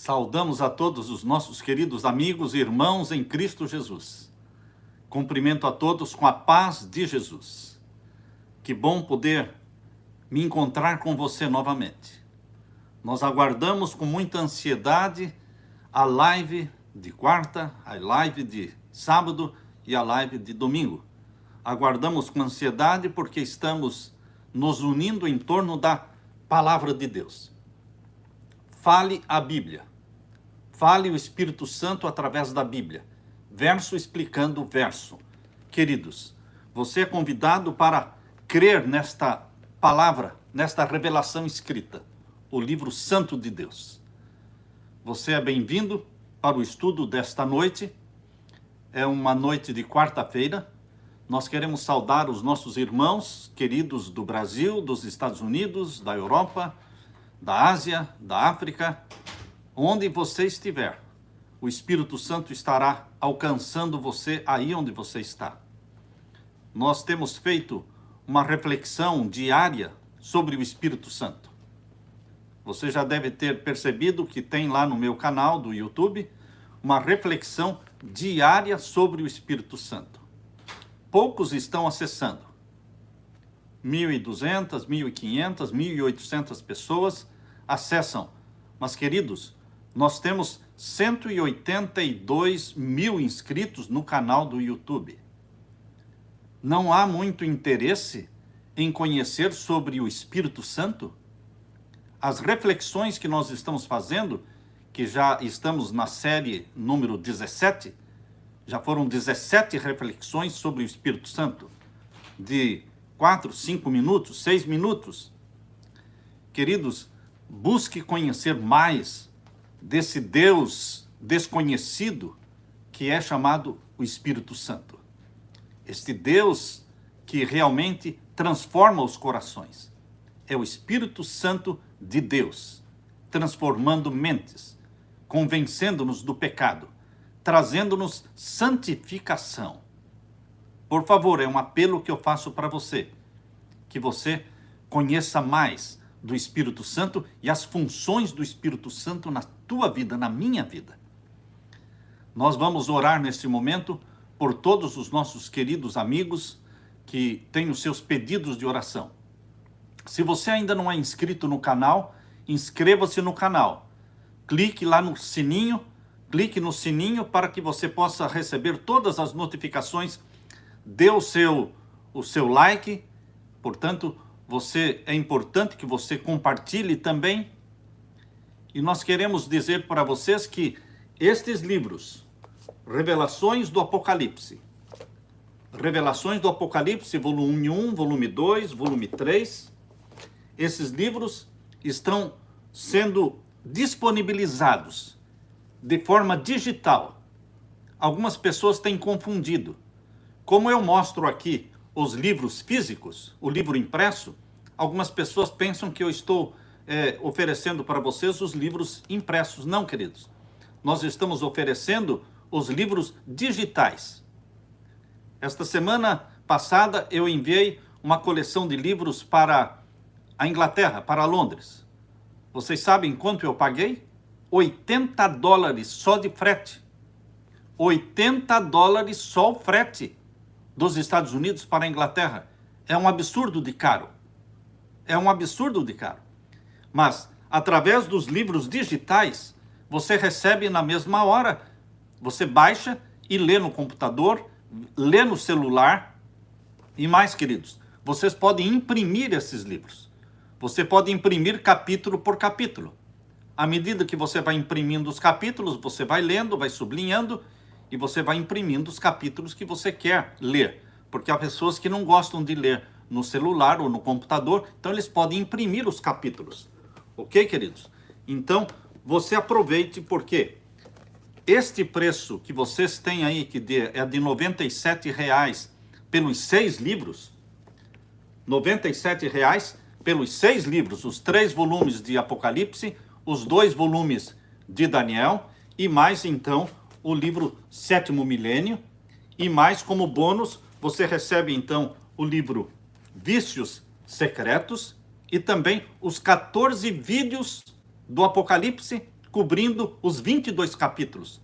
Saudamos a todos os nossos queridos amigos e irmãos em Cristo Jesus. Cumprimento a todos com a paz de Jesus. Que bom poder me encontrar com você novamente. Nós aguardamos com muita ansiedade a live de quarta, a live de sábado e a live de domingo. Aguardamos com ansiedade porque estamos nos unindo em torno da palavra de Deus. Fale a Bíblia. Fale o Espírito Santo através da Bíblia. Verso explicando verso. Queridos, você é convidado para crer nesta palavra, nesta revelação escrita, o livro santo de Deus. Você é bem-vindo para o estudo desta noite. É uma noite de quarta-feira. Nós queremos saudar os nossos irmãos queridos do Brasil, dos Estados Unidos, da Europa, da Ásia, da África. Onde você estiver, o Espírito Santo estará alcançando você aí onde você está. Nós temos feito uma reflexão diária sobre o Espírito Santo. Você já deve ter percebido que tem lá no meu canal do YouTube uma reflexão diária sobre o Espírito Santo. Poucos estão acessando. 1.200, 1.500, 1.800 pessoas acessam. Mas, queridos, nós temos 182 mil inscritos no canal do YouTube. Não há muito interesse em conhecer sobre o Espírito Santo? As reflexões que nós estamos fazendo, que já estamos na série número 17, já foram 17 reflexões sobre o Espírito Santo, de 4, 5 minutos, 6 minutos. Queridos, busque conhecer mais desse Deus desconhecido que é chamado o Espírito Santo. Este Deus que realmente transforma os corações. É o Espírito Santo de Deus, transformando mentes, convencendo-nos do pecado, trazendo-nos santificação. Por favor, é um apelo que eu faço para você, que você conheça mais do Espírito Santo e as funções do Espírito Santo na tua vida, na minha vida. Nós vamos orar neste momento por todos os nossos queridos amigos que têm os seus pedidos de oração. Se você ainda não é inscrito no canal, inscreva-se no canal. Clique lá no sininho, clique no sininho para que você possa receber todas as notificações. Dê o seu like, portanto, é importante que você compartilhe também. E nós queremos dizer para vocês que estes livros, Revelações do Apocalipse, volume 1, volume 2, volume 3, esses livros estão sendo disponibilizados de forma digital. Algumas pessoas têm confundido. Como eu mostro aqui os livros físicos, o livro impresso, algumas pessoas pensam que eu estou oferecendo para vocês os livros impressos. Não, queridos. Nós estamos oferecendo os livros digitais. Esta semana passada eu enviei uma coleção de livros para a Inglaterra, para Londres. Vocês sabem quanto eu paguei? $80 só de frete. $80 só o frete dos Estados Unidos para a Inglaterra. É um absurdo de caro. É um absurdo de caro. Mas, através dos livros digitais, você recebe na mesma hora. Você baixa e lê no computador, lê no celular. E mais, queridos, vocês podem imprimir esses livros. Você pode imprimir capítulo por capítulo. À medida que você vai imprimindo os capítulos, você vai lendo, vai sublinhando, e você vai imprimindo os capítulos que você quer ler. Porque há pessoas que não gostam de ler no celular ou no computador, então eles podem imprimir os capítulos. Ok, queridos? Então, você aproveite, porque este preço que vocês têm aí, que é de R$ 97,00 pelos 6 livros, R$ 97,00 pelos 6 livros, os 3 volumes de Apocalipse, os 2 volumes de Daniel, e mais então o livro Sétimo Milênio, e mais como bônus, você recebe então o livro Vícios Secretos, e também os 14 vídeos do Apocalipse cobrindo os 22 capítulos.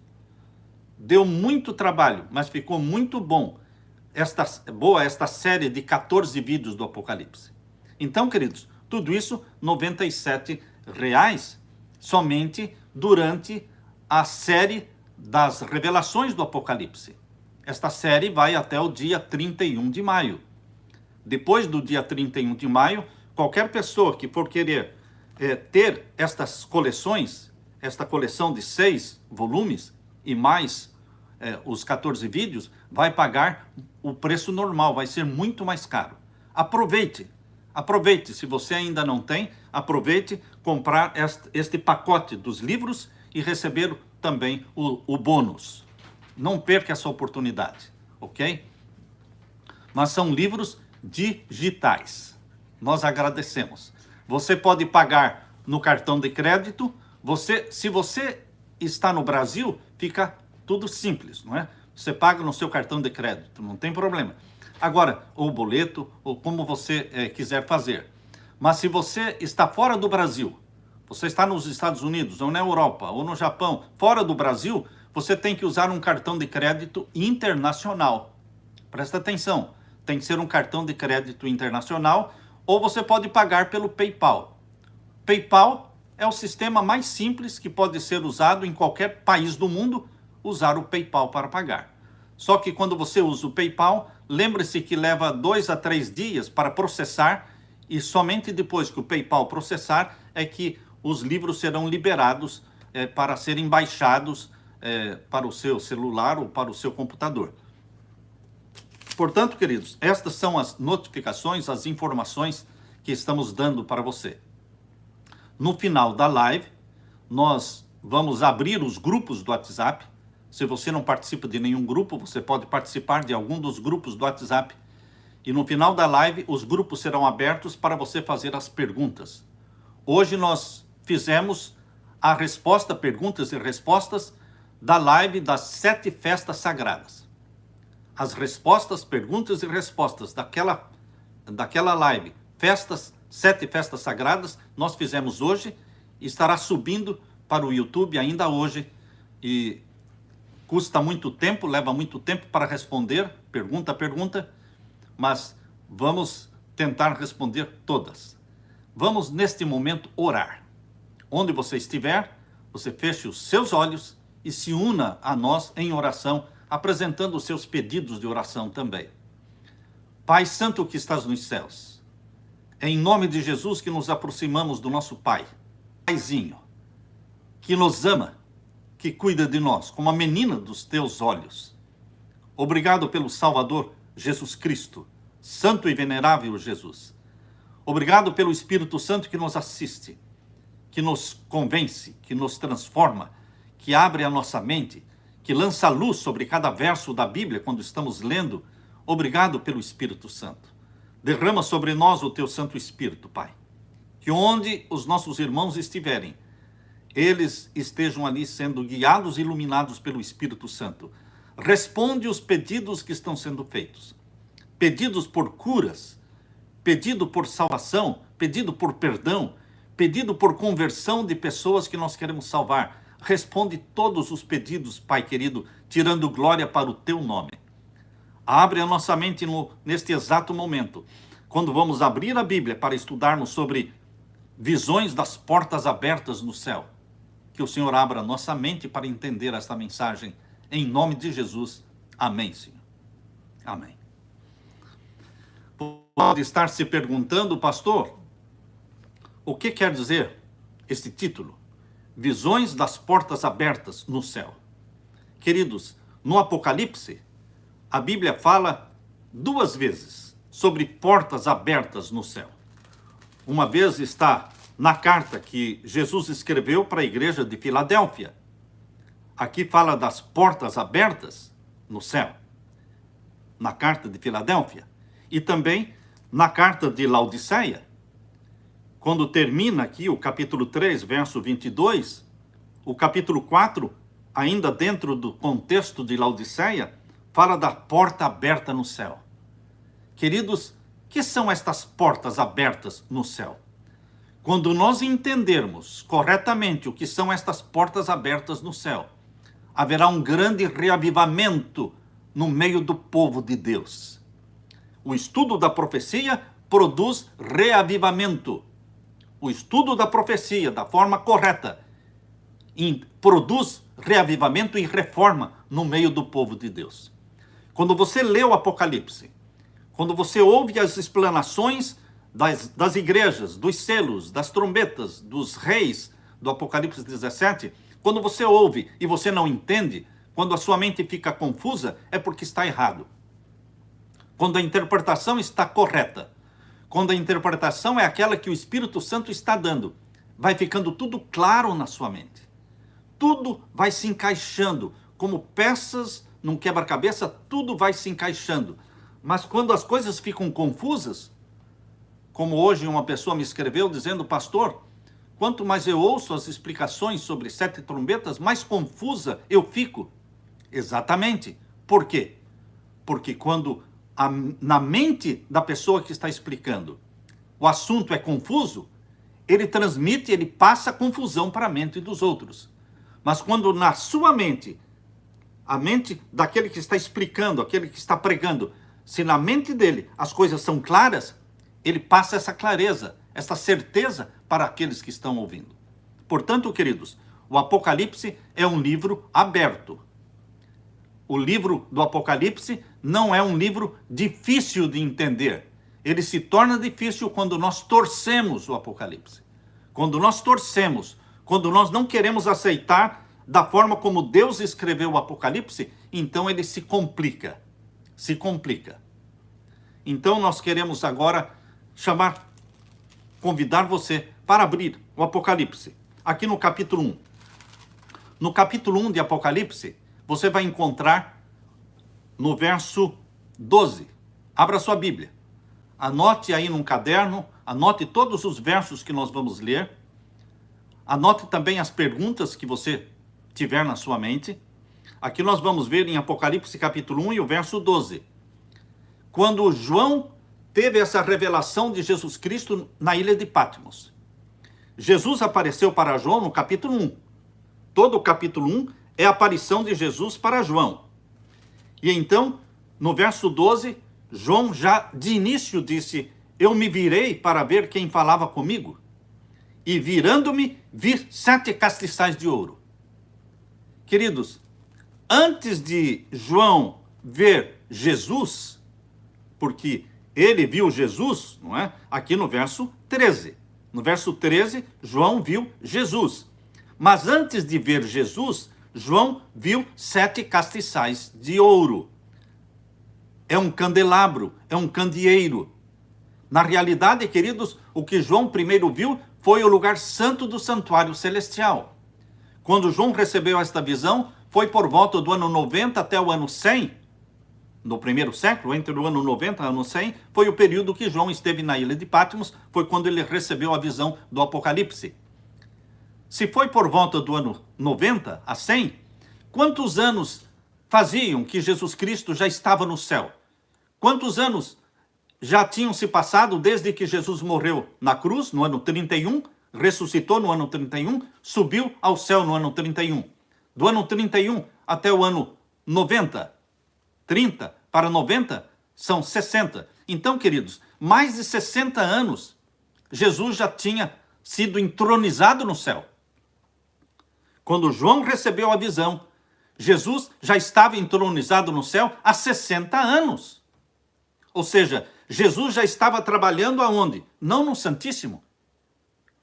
Deu muito trabalho, mas ficou muito bom esta série de 14 vídeos do Apocalipse. Então, queridos, tudo isso R$ 97 somente durante a série das revelações do Apocalipse. Esta série vai até o dia 31 de maio. Depois do dia 31 de maio, qualquer pessoa que for querer ter estas coleções, esta coleção de 6 volumes e mais os 14 vídeos, vai pagar o preço normal, vai ser muito mais caro. Aproveite, se você ainda não tem, aproveite comprar este pacote dos livros e receber também o bônus. Não perca essa oportunidade, ok? Mas são livros digitais. Nós agradecemos. Você pode pagar no cartão de crédito. Se você está no Brasil, fica tudo simples, não é? Você paga no seu cartão de crédito, não tem problema. Agora, ou boleto, ou como você quiser fazer. Mas se você está fora do Brasil, você está nos Estados Unidos, ou na Europa, ou no Japão, fora do Brasil, você tem que usar um cartão de crédito internacional. Presta atenção, tem que ser um cartão de crédito internacional, ou você pode pagar pelo PayPal. PayPal é o sistema mais simples que pode ser usado em qualquer país do mundo, usar o PayPal para pagar. Só que quando você usa o PayPal, lembre-se que leva 2 a 3 dias para processar, e somente depois que o PayPal processar é que os livros serão liberados para serem baixados para o seu celular ou para o seu computador. Portanto, queridos, estas são as notificações, as informações que estamos dando para você. No final da live, nós vamos abrir os grupos do WhatsApp. Se você não participa de nenhum grupo, você pode participar de algum dos grupos do WhatsApp. E no final da live, os grupos serão abertos para você fazer as perguntas. Hoje nós fizemos a resposta, perguntas e respostas, da live das 7 festas sagradas. As respostas, perguntas e respostas daquela live, 7 festas sagradas, nós fizemos hoje, estará subindo para o YouTube ainda hoje, e custa muito tempo, leva muito tempo para responder, pergunta a pergunta, mas vamos tentar responder todas. Vamos, neste momento, orar. Onde você estiver, você feche os seus olhos e se una a nós em oração, apresentando os seus pedidos de oração também. Pai Santo que estás nos céus, é em nome de Jesus que nos aproximamos do nosso Pai, Paizinho, que nos ama, que cuida de nós, como a menina dos teus olhos. Obrigado pelo Salvador Jesus Cristo, Santo e Venerável Jesus. Obrigado pelo Espírito Santo que nos assiste, que nos convence, que nos transforma, que abre a nossa mente, que lança luz sobre cada verso da Bíblia quando estamos lendo. Obrigado pelo Espírito Santo. Derrama sobre nós o teu Santo Espírito, Pai. Que onde os nossos irmãos estiverem, eles estejam ali sendo guiados e iluminados pelo Espírito Santo. Responde os pedidos que estão sendo feitos. Pedidos por curas, pedido por salvação, pedido por perdão, pedido por conversão de pessoas que nós queremos salvar. Responde todos os pedidos, Pai querido, tirando glória para o teu nome. Abre a nossa mente neste exato momento, quando vamos abrir a Bíblia para estudarmos sobre visões das portas abertas no céu. Que o Senhor abra a nossa mente para entender esta mensagem. Em nome de Jesus. Amém, Senhor. Amém. Pode estar se perguntando, pastor, o que quer dizer este título? Visões das portas abertas no céu. Queridos, no Apocalipse, a Bíblia fala 2 vezes sobre portas abertas no céu. Uma vez está na carta que Jesus escreveu para a igreja de Filadélfia. Aqui fala das portas abertas no céu, na carta de Filadélfia. E também na carta de Laodiceia. Quando termina aqui o capítulo 3, verso 22, o capítulo 4, ainda dentro do contexto de Laodiceia, fala da porta aberta no céu. Queridos, que são estas portas abertas no céu? Quando nós entendermos corretamente o que são estas portas abertas no céu, haverá um grande reavivamento no meio do povo de Deus. O estudo da profecia produz reavivamento. O estudo da profecia, da forma correta, produz reavivamento e reforma no meio do povo de Deus. Quando você lê o Apocalipse, quando você ouve as explanações das igrejas, dos selos, das trombetas, dos reis do Apocalipse 17, quando você ouve e você não entende, quando a sua mente fica confusa, é porque está errado. Quando a interpretação está correta, quando a interpretação é aquela que o Espírito Santo está dando, vai ficando tudo claro na sua mente. Tudo vai se encaixando, como peças num quebra-cabeça, tudo vai se encaixando. Mas quando as coisas ficam confusas, como hoje uma pessoa me escreveu dizendo: pastor, quanto mais eu ouço as explicações sobre 7 trombetas, mais confusa eu fico. Exatamente. Por quê? Porque quando na mente da pessoa que está explicando o assunto é confuso, ele transmite, ele passa confusão para a mente dos outros. Mas quando na sua mente, a mente daquele que está explicando, aquele que está pregando, se na mente dele as coisas são claras, ele passa essa clareza, essa certeza para aqueles que estão ouvindo. Portanto, queridos, o Apocalipse é um livro aberto. O livro do Apocalipse não é um livro difícil de entender. Ele se torna difícil quando nós torcemos o Apocalipse. Quando nós torcemos, quando nós não queremos aceitar da forma como Deus escreveu o Apocalipse, então ele se complica. Se complica. Então nós queremos agora convidar você para abrir o Apocalipse, aqui no capítulo 1. No capítulo 1 de Apocalipse, você vai encontrar no verso 12. Abra sua Bíblia. Anote aí num caderno, anote todos os versos que nós vamos ler. Anote também as perguntas que você tiver na sua mente. Aqui nós vamos ver em Apocalipse capítulo 1 e o verso 12. Quando João teve essa revelação de Jesus Cristo na ilha de Patmos. Jesus apareceu para João no capítulo 1. Todo o capítulo 1 é a aparição de Jesus para João. E então, no verso 12, João já de início disse: eu me virei para ver quem falava comigo, e virando-me, vi 7 castiçais de ouro. Queridos, antes de João ver Jesus, porque ele viu Jesus, não é? Aqui no verso 13. No verso 13, João viu Jesus. Mas antes de ver Jesus, João viu 7 castiçais de ouro. É um candelabro, é um candeeiro. Na realidade, queridos, o que João primeiro viu foi o lugar santo do santuário celestial. Quando João recebeu esta visão, foi por volta do ano 90 até o ano 100, no primeiro século, entre o ano 90 e o ano 100, foi o período que João esteve na ilha de Patmos, foi quando ele recebeu a visão do Apocalipse. Se foi por volta do ano 90 a 100, quantos anos faziam que Jesus Cristo já estava no céu? Quantos anos já tinham se passado desde que Jesus morreu na cruz, no ano 31, ressuscitou no ano 31, subiu ao céu no ano 31. Do ano 31 até o ano 90, 30 para 90 são 60. Então, queridos, mais de 60 anos Jesus já tinha sido entronizado no céu. Quando João recebeu a visão, Jesus já estava entronizado no céu há 60 anos. Ou seja, Jesus já estava trabalhando aonde? Não no Santíssimo.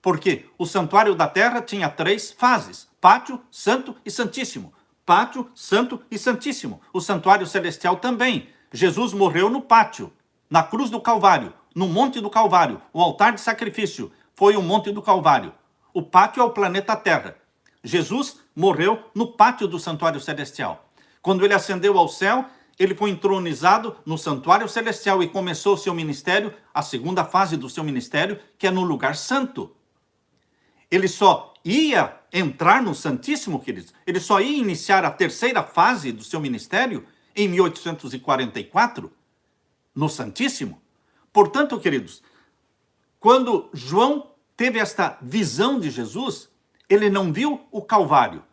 Porque o santuário da terra tinha 3 fases: pátio, santo e santíssimo. Pátio, santo e santíssimo. O santuário celestial também. Jesus morreu no pátio, na cruz do Calvário, no Monte do Calvário. O altar de sacrifício foi o Monte do Calvário. O pátio é o planeta Terra. Jesus morreu no pátio do santuário celestial. Quando ele ascendeu ao céu, ele foi entronizado no santuário celestial e começou o seu ministério, a segunda fase do seu ministério, que é no lugar santo. Ele só ia entrar no Santíssimo, queridos, ele só ia iniciar a terceira fase do seu ministério em 1844, no Santíssimo. Portanto, queridos, quando João teve esta visão de Jesus, ele não viu o Calvário.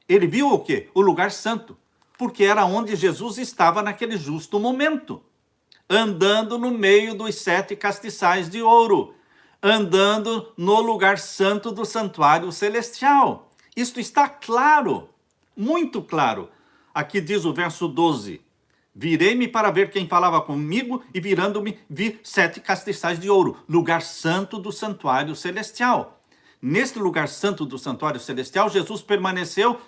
Ele viu o quê? O lugar santo. Porque era onde Jesus estava naquele justo momento. Andando no meio dos 7 castiçais de ouro. Andando no lugar santo do santuário celestial. Isto está claro, muito claro. Aqui diz o verso 12. Virei-me para ver quem falava comigo, e virando-me, vi 7 castiçais de ouro, lugar santo do santuário celestial. Neste lugar santo do santuário celestial, Jesus permaneceu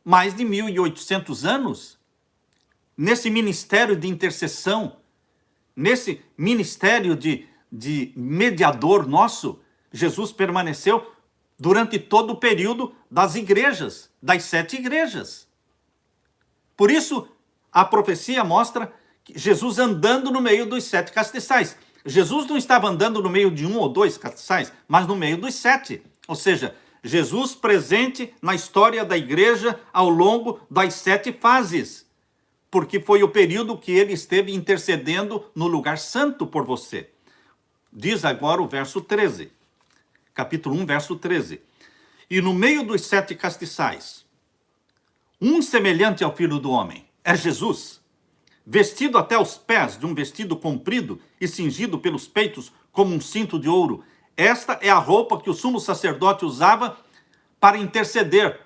mais de 1.800 anos. Nesse ministério de intercessão, nesse ministério de mediador nosso, Jesus permaneceu durante todo o período das igrejas, das 7 igrejas. Por isso, a profecia mostra Jesus andando no meio dos 7 castiçais. Jesus não estava andando no meio de 1 ou 2 castiçais, mas no meio dos 7. Ou seja, Jesus presente na história da igreja ao longo das 7 fases. Porque foi o período que ele esteve intercedendo no lugar santo por você. Diz agora o verso 13. Capítulo 1, verso 13. E no meio dos 7 castiçais, um semelhante ao Filho do Homem, é Jesus, vestido até os pés de um vestido comprido e cingido pelos peitos como um cinto de ouro. Esta é a roupa que o sumo sacerdote usava para interceder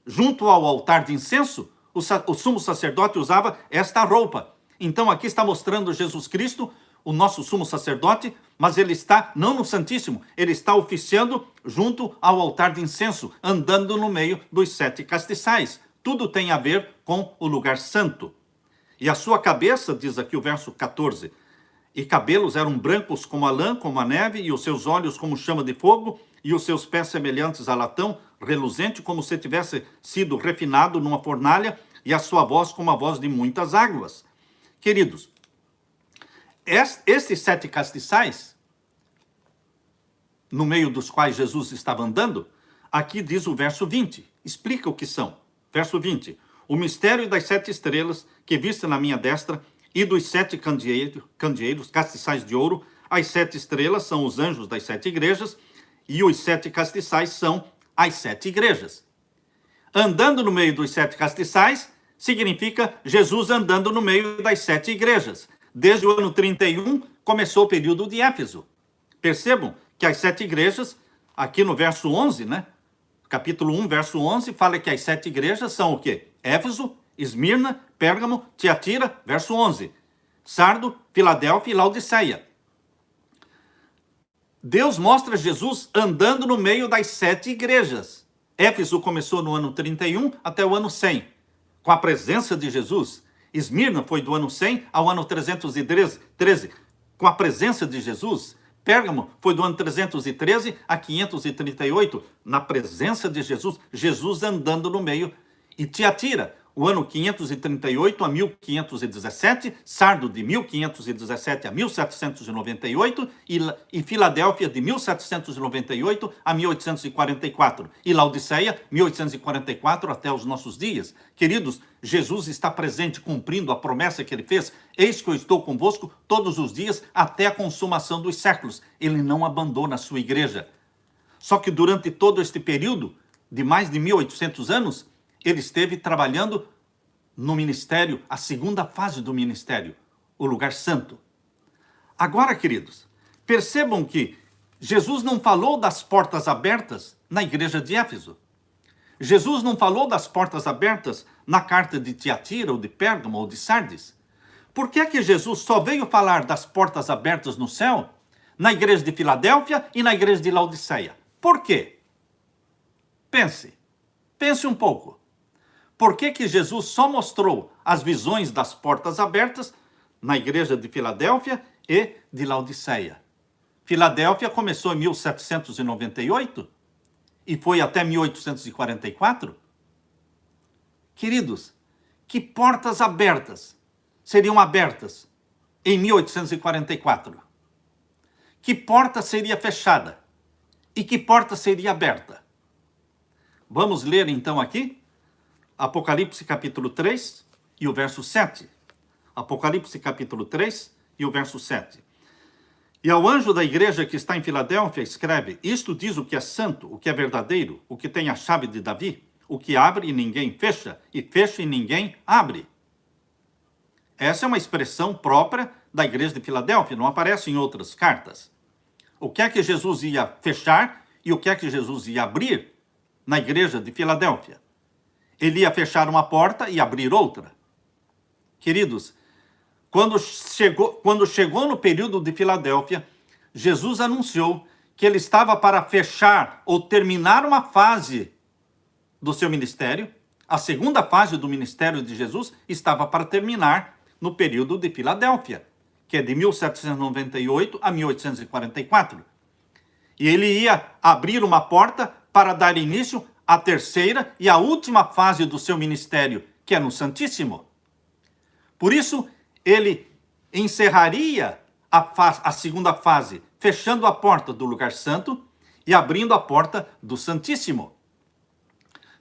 junto ao altar de incenso. O sumo sacerdote usava esta roupa. Então aqui está mostrando Jesus Cristo, o nosso sumo sacerdote, mas ele está não no Santíssimo, ele está oficiando junto ao altar de incenso, andando no meio dos 7 castiçais. Tudo tem a ver com o lugar santo. E a sua cabeça, diz aqui o verso 14, e cabelos eram brancos como a lã, como a neve, e os seus olhos como chama de fogo, e os seus pés semelhantes a latão, reluzente como se tivesse sido refinado numa fornalha, e a sua voz como a voz de muitas águas. Queridos, esses 7 castiçais, no meio dos quais Jesus estava andando, aqui diz o verso 20, explica o que são. Verso 20, o mistério das 7 estrelas que viste na minha destra e dos 7 candeeiros, castiçais de ouro. As 7 estrelas são os anjos das 7 igrejas e os 7 castiçais são as 7 igrejas. Andando no meio dos 7 castiçais significa Jesus andando no meio das 7 igrejas. Desde o ano 31 começou o período de Éfeso. Percebam que as 7 igrejas, aqui no verso 11, né? Capítulo 1, verso 11, fala que as 7 igrejas são o quê? Éfeso, Esmirna, Pérgamo, Tiatira, verso 11. Sardo, Filadélfia e Laodiceia. Deus mostra Jesus andando no meio das 7 igrejas. Éfeso começou no ano 31 até o ano 100, com a presença de Jesus. Esmirna foi do ano 100 ao ano 313, com a presença de Jesus. Pérgamo foi do ano 313 a 538, na presença de Jesus, Jesus andando no meio. E Tiatira, o ano 538 a 1517, Sardo de 1517 a 1798 e Filadélfia de 1798 a 1844 e Laodiceia 1844 até os nossos dias. Queridos, Jesus está presente cumprindo a promessa que ele fez. Eis que eu estou convosco todos os dias até a consumação dos séculos. Ele não abandona a sua igreja. Só que durante todo este período de mais de 1800 anos, ele esteve trabalhando no ministério, a segunda fase do ministério, o lugar santo. Agora, queridos, percebam que Jesus não falou das portas abertas na igreja de Éfeso. Jesus não falou das portas abertas na carta de Tiatira, ou de Pérgamo, ou de Sardes. Por que é que Jesus só veio falar das portas abertas no céu na igreja de Filadélfia e na igreja de Laodiceia? Por quê? Pense um pouco. Por que que Jesus só mostrou as visões das portas abertas na igreja de Filadélfia e de Laodiceia? Filadélfia começou em 1798 e foi até 1844. Queridos, que portas abertas seriam abertas em 1844? Que porta seria fechada? E que porta seria aberta? Vamos ler então aqui Apocalipse capítulo 3 e o verso 7. Apocalipse capítulo 3 e o verso 7. E ao anjo da igreja que está em Filadélfia, escreve: isto diz o que é santo, o que é verdadeiro, o que tem a chave de Davi, o que abre e ninguém fecha, e fecha e ninguém abre. Essa é uma expressão própria da igreja de Filadélfia, não aparece em outras cartas. O que é que Jesus ia fechar e o que é que Jesus ia abrir na igreja de Filadélfia? Ele ia fechar uma porta e abrir outra. Queridos, quando chegou no período de Filadélfia, Jesus anunciou que ele estava para fechar ou terminar uma fase do seu ministério. A segunda fase do ministério de Jesus estava para terminar no período de Filadélfia, que é de 1798 a 1844. E ele ia abrir uma porta para dar início à terceira e à última fase do seu ministério, que é no Santíssimo. Por isso, ele encerraria a segunda fase, fechando a porta do lugar santo e abrindo a porta do Santíssimo.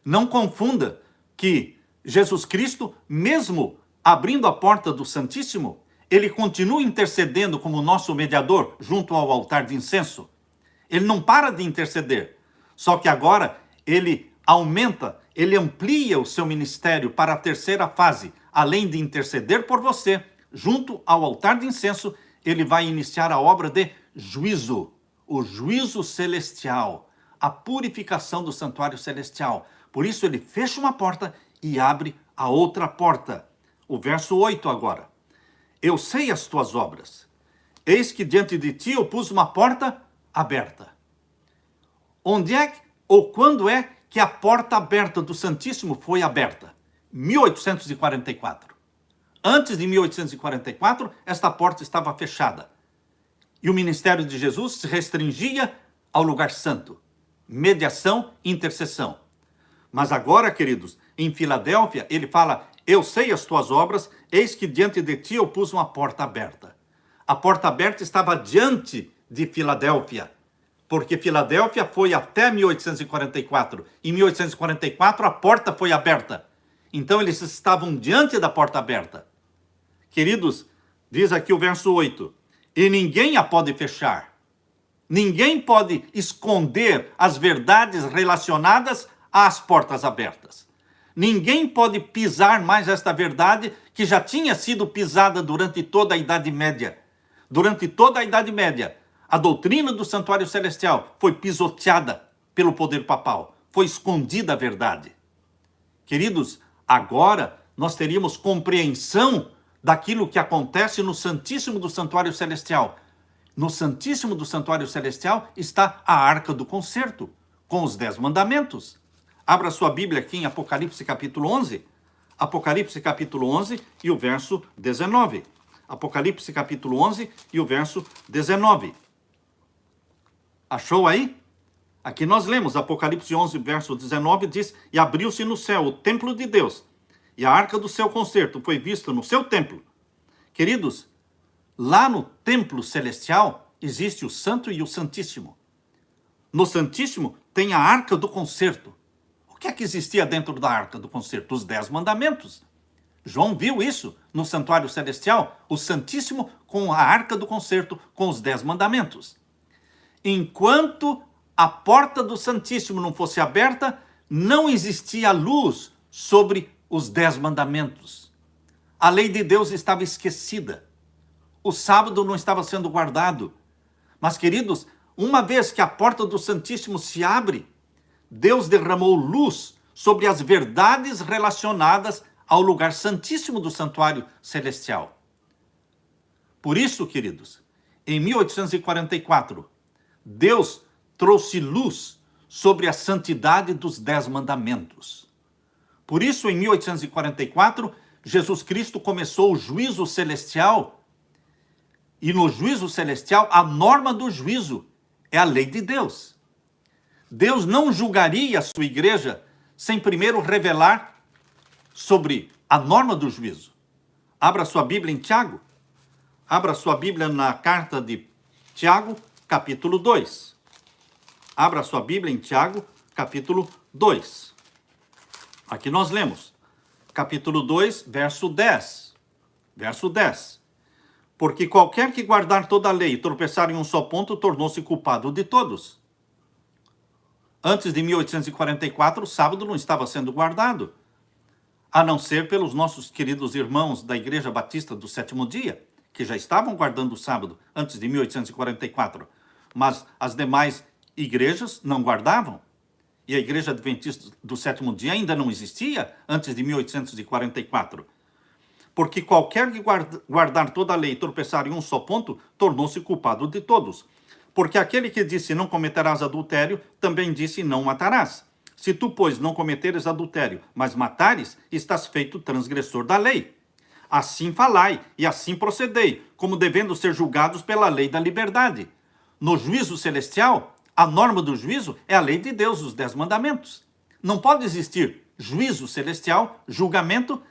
Não confunda que Jesus Cristo, mesmo abrindo a porta do Santíssimo, ele continua intercedendo como nosso mediador junto ao altar de incenso. Ele não para de interceder, só que agora ele aumenta, ele amplia o seu ministério para a terceira fase. Além de interceder por você, junto ao altar de incenso, ele vai iniciar a obra de juízo, o juízo celestial, a purificação do santuário celestial. Por isso ele fecha uma porta e abre a outra porta. O verso 8 agora. Eu sei as tuas obras. Eis que diante de ti eu pus uma porta aberta. Onde é ou quando é que a porta aberta do Santíssimo foi aberta? 1844. Antes de 1844, esta porta estava fechada. E o ministério de Jesus se restringia ao lugar santo. Mediação, intercessão. Mas agora, queridos, em Filadélfia, ele fala: eu sei as tuas obras, eis que diante de ti eu pus uma porta aberta. A porta aberta estava diante de Filadélfia, porque Filadélfia foi até 1844. Em 1844, a porta foi aberta. Então, eles estavam diante da porta aberta. Queridos, diz aqui o verso 8, e ninguém a pode fechar. Ninguém pode esconder as verdades relacionadas às portas abertas. Ninguém pode pisar mais esta verdade que já tinha sido pisada durante toda a Idade Média. Durante toda a Idade Média, a doutrina do santuário celestial foi pisoteada pelo poder papal. Foi escondida a verdade. Queridos, agora nós teríamos compreensão daquilo que acontece no Santíssimo do Santuário Celestial. No Santíssimo do Santuário Celestial está a Arca do Concerto, com os 10 mandamentos. Abra sua Bíblia aqui em Apocalipse capítulo 11. Apocalipse capítulo 11 e o verso 19. Apocalipse capítulo 11 e o verso 19. Achou aí? Aqui nós lemos Apocalipse 11, verso 19, diz: e abriu-se no céu o templo de Deus, e a arca do seu concerto foi vista no seu templo. Queridos, lá no templo celestial existe o Santo e o Santíssimo. No Santíssimo tem a arca do concerto. O que é que existia dentro da arca do concerto? Os 10 mandamentos. João viu isso no santuário celestial, o Santíssimo com a arca do concerto, com os 10 mandamentos. Enquanto a porta do Santíssimo não fosse aberta, não existia luz sobre os 10 mandamentos. A lei de Deus estava esquecida. O sábado não estava sendo guardado. Mas, queridos, uma vez que a porta do Santíssimo se abre, Deus derramou luz sobre as verdades relacionadas ao lugar santíssimo do santuário celestial. Por isso, queridos, em 1844, Deus trouxe luz sobre a santidade dos 10 mandamentos. Por isso, em 1844, Jesus Cristo começou o juízo celestial. E no juízo celestial, a norma do juízo é a lei de Deus. Deus não julgaria a sua igreja sem primeiro revelar sobre a norma do juízo. Abra sua Bíblia em Tiago. Abra sua Bíblia na carta de Tiago, capítulo 2. Abra sua Bíblia em Tiago, capítulo 2. Aqui nós lemos, capítulo 2, verso 10. Verso 10. Porque qualquer que guardar toda a lei e tropeçar em um só ponto, tornou-se culpado de todos. Antes de 1844, o sábado não estava sendo guardado, a não ser pelos nossos queridos irmãos da Igreja Batista do Sétimo Dia, que já estavam guardando o sábado antes de 1844. Mas as demais igrejas não guardavam. E a Igreja Adventista do Sétimo Dia ainda não existia antes de 1844. Porque qualquer que guardar toda a lei e tropeçar em um só ponto, tornou-se culpado de todos. Porque aquele que disse não cometerás adultério, também disse não matarás. Se tu, pois, não cometeres adultério, mas matares, estás feito transgressor da lei. Assim falai e assim procedei, como devendo ser julgados pela lei da liberdade. No juízo celestial, a norma do juízo é a lei de Deus, os 10 mandamentos. Não pode existir juízo celestial, julgamento,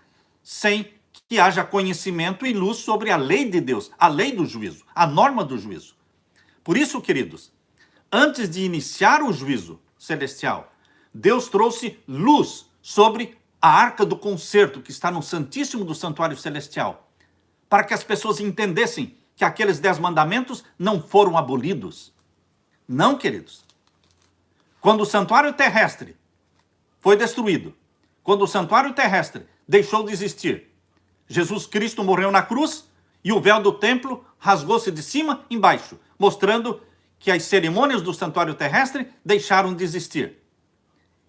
sem que haja conhecimento e luz sobre a lei de Deus, a lei do juízo, a norma do juízo. Por isso, queridos, antes de iniciar o juízo celestial, Deus trouxe luz sobre a arca do concerto, que está no Santíssimo do Santuário Celestial, para que as pessoas entendessem que aqueles 10 mandamentos não foram abolidos. Não, queridos. Quando o santuário terrestre foi destruído, quando o santuário terrestre deixou de existir, Jesus Cristo morreu na cruz e o véu do templo rasgou-se de cima embaixo, mostrando que as cerimônias do santuário terrestre deixaram de existir.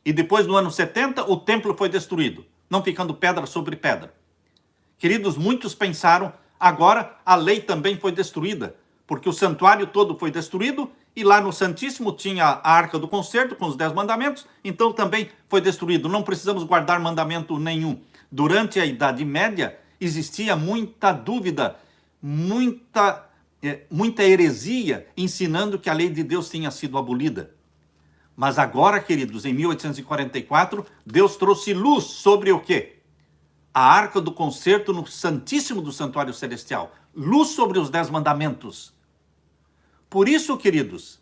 E depois, no ano 70, o templo foi destruído, não ficando pedra sobre pedra. Queridos, muitos pensaram, agora a lei também foi destruída, porque o santuário todo foi destruído e lá no Santíssimo tinha a Arca do Concerto com os 10 mandamentos, então também foi destruído. Não precisamos guardar mandamento nenhum. Durante a Idade Média, existia muita dúvida, muita heresia, ensinando que a lei de Deus tinha sido abolida. Mas agora, queridos, em 1844, Deus trouxe luz sobre o quê? A Arca do Concerto no Santíssimo do Santuário Celestial. Luz sobre os 10 mandamentos. Por isso, queridos,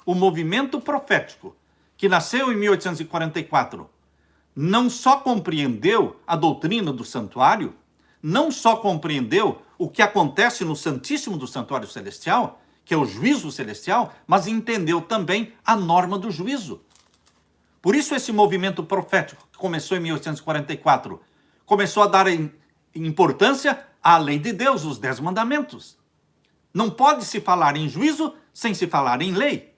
o movimento profético que nasceu em 1844 não só compreendeu a doutrina do santuário, não só compreendeu o que acontece no Santíssimo do Santuário Celestial, que é o juízo celestial, mas entendeu também a norma do juízo. Por isso esse movimento profético que começou em 1844 começou a dar importância à lei de Deus, os 10 mandamentos. Não pode se falar em juízo sem se falar em lei.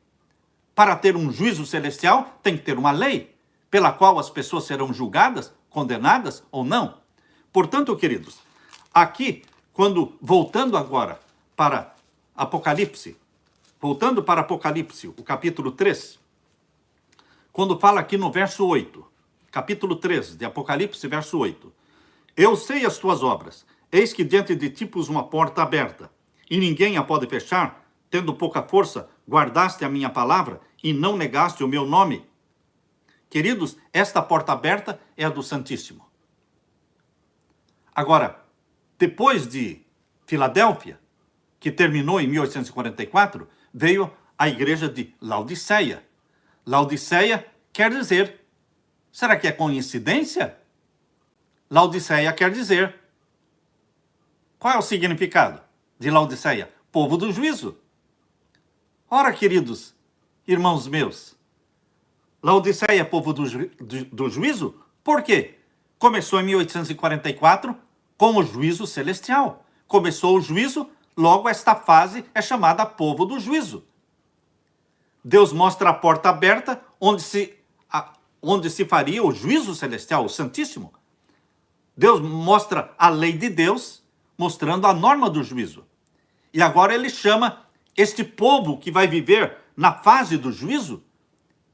Para ter um juízo celestial, tem que ter uma lei, pela qual as pessoas serão julgadas, condenadas ou não. Portanto, queridos, aqui, voltando agora para Apocalipse, o capítulo 3, quando fala aqui no verso 8, capítulo 3 de Apocalipse, verso 8, eu sei as tuas obras, eis que diante de ti pus uma porta aberta, e ninguém a pode fechar, tendo pouca força, guardaste a minha palavra e não negaste o meu nome. Queridos, esta porta aberta é a do Santíssimo. Agora, depois de Filadélfia, que terminou em 1844, veio a igreja de Laodiceia. Laodiceia quer dizer, será que é coincidência? Laodiceia quer dizer, qual é o significado de Laodiceia? Povo do juízo. Ora, queridos irmãos meus, Laodiceia é povo do juízo? Por quê? Começou em 1844 com o juízo celestial. Começou o juízo, logo esta fase é chamada povo do juízo. Deus mostra a porta aberta onde se faria o juízo celestial, o Santíssimo. Deus mostra a lei de Deus, mostrando a norma do juízo. E agora ele chama este povo que vai viver na fase do juízo,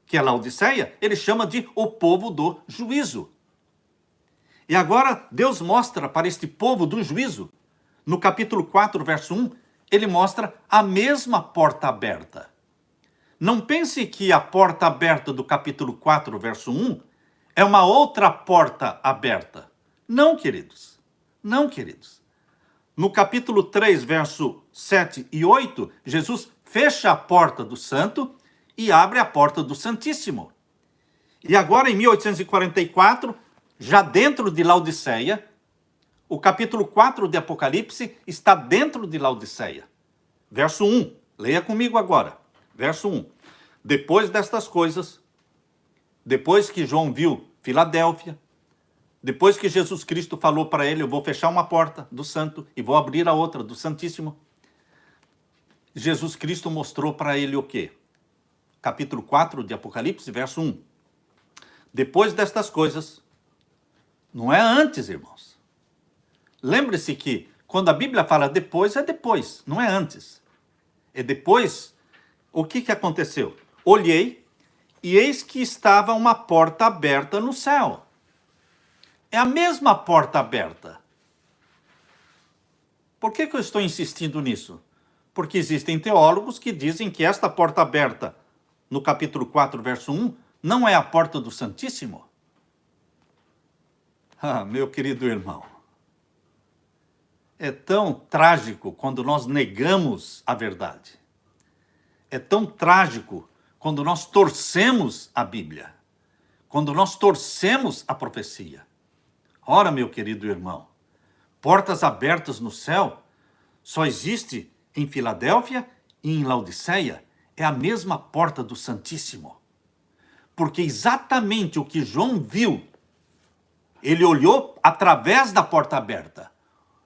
que é Laodiceia, ele chama de o povo do juízo. E agora Deus mostra para este povo do juízo, no capítulo 4, verso 1, ele mostra a mesma porta aberta. Não pense que a porta aberta do capítulo 4, verso 1, é uma outra porta aberta. Não, queridos. Não, queridos. No capítulo 3, verso 7 e 8, Jesus fecha a porta do santo e abre a porta do Santíssimo. E agora, em 1844, já dentro de Laodiceia, O capítulo 4 de Apocalipse está dentro de Laodiceia. Verso 1, leia comigo agora. Verso 1. Depois destas coisas, depois que João viu Filadélfia, depois que Jesus Cristo falou para ele, eu vou fechar uma porta do santo e vou abrir a outra do santíssimo, Jesus Cristo mostrou para ele o quê? Capítulo 4 de Apocalipse, verso 1. Depois destas coisas, não é antes, irmãos. Lembre-se que quando a Bíblia fala depois, é depois, não é antes. É depois. O que aconteceu? Olhei e eis que estava uma porta aberta no céu. É a mesma porta aberta. Por que eu estou insistindo nisso? Porque existem teólogos que dizem que esta porta aberta, no capítulo 4, verso 1, não é a porta do Santíssimo. Ah, meu querido irmão, é tão trágico quando nós negamos a verdade. É tão trágico quando nós torcemos a Bíblia, quando nós torcemos a profecia. Ora, meu querido irmão, portas abertas no céu só existe em Filadélfia e em Laodiceia. É a mesma porta do Santíssimo. Porque exatamente o que João viu, ele olhou através da porta aberta.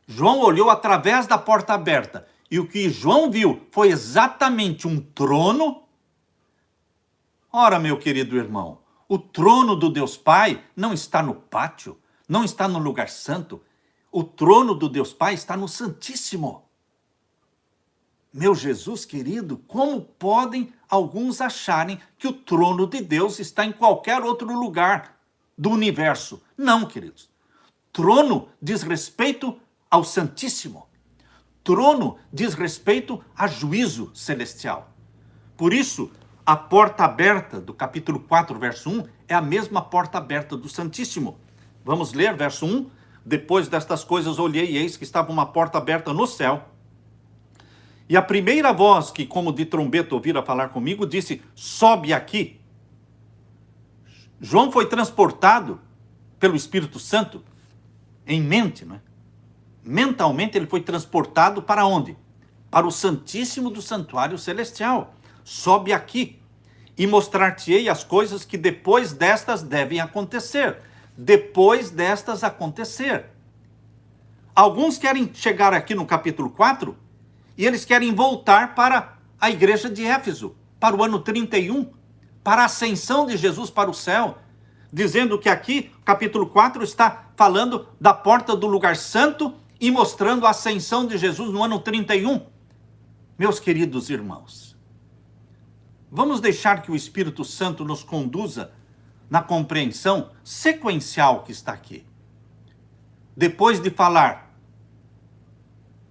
João olhou através da porta aberta. E o que João viu foi exatamente um trono. Ora, meu querido irmão, o trono do Deus Pai não está no pátio, não está no lugar santo. O trono do Deus Pai está no Santíssimo. Meu Jesus querido, como podem alguns acharem que o trono de Deus está em qualquer outro lugar do universo? Não, queridos. Trono diz respeito ao Santíssimo. Trono diz respeito a juízo celestial. Por isso, a porta aberta do capítulo 4, verso 1, é a mesma porta aberta do Santíssimo. Vamos ler, verso 1. Depois destas coisas olhei e eis que estava uma porta aberta no céu. E a primeira voz que, como de trombeta, ouvira falar comigo, disse, sobe aqui. João foi transportado pelo Espírito Santo em mente, não é? Mentalmente ele foi transportado para onde? Para o Santíssimo do Santuário Celestial. Sobe aqui e mostrar-te-ei as coisas que depois destas devem acontecer. Depois destas acontecer. Alguns querem chegar aqui no capítulo 4 e eles querem voltar para a igreja de Éfeso, para o ano 31, para a ascensão de Jesus para o céu, dizendo que aqui, capítulo 4, está falando da porta do lugar santo e mostrando a ascensão de Jesus no ano 31. Meus queridos irmãos, vamos deixar que o Espírito Santo nos conduza na compreensão sequencial que está aqui. Depois de falar